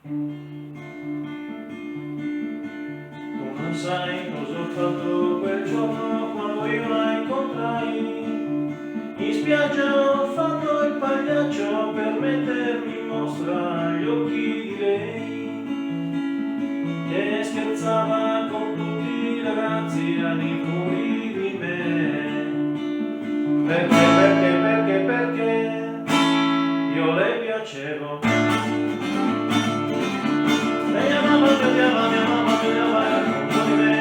Tu non sai cosa ho fatto quel giorno quando io la incontrai. In spiaggia ho fatto il pagliaccio per mettermi in mostra agli occhi di lei, che scherzava con tutti i ragazzi all'infuori di me. Perché io le piacevo. Lei amava, mi odiava, mi amava, mi odiava, era contro di me.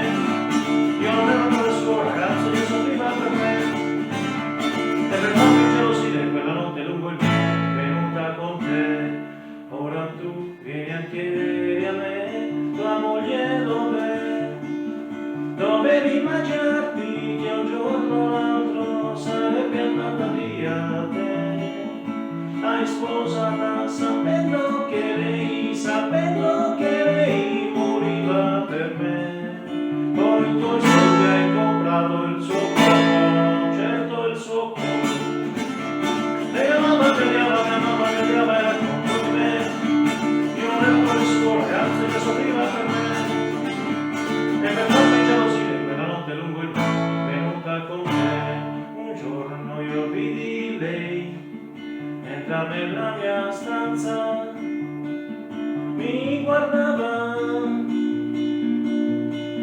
Io non ero ancora il suo ragazzo, io soffriva per me. E per farmi gelosire quella notte lungo il mare, venuta con te. Ora tu vieni a chiedere a me, tua moglie dov'è? Dovevi immaginarti che un giorno o l'altro sarebbe andata via te. Hai sposata sapendo che lei moriva per me. Poi tu tuoi soldi hai comprato il suo corpo, certo il suo cuore. Lei amava, mi odiava, mia mamma mi odiava, era contro di me. Io non ero ancora il suo ragazzo che soffriva per me. E per farmi gelosire quella notte lungo il mare, venuta con me. Un giorno io vidi lei entra nella mia stanza, mi guardava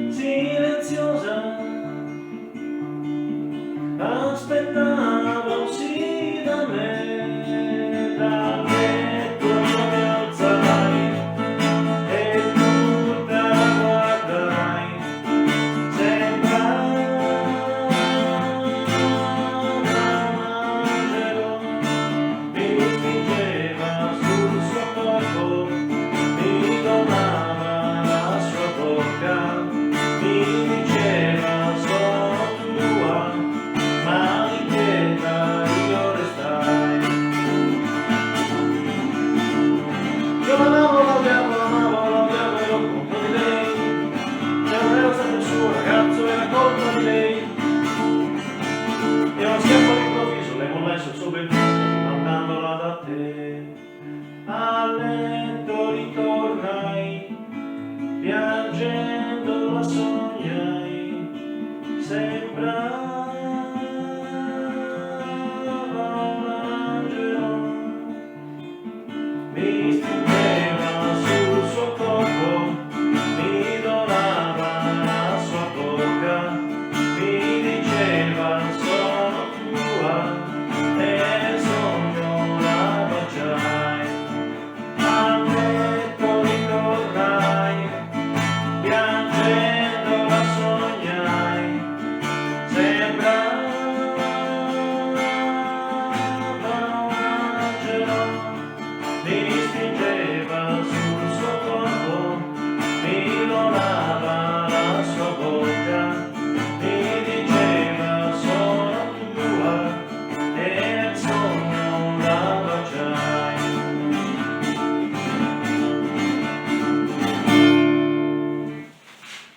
silenziosa, aspettava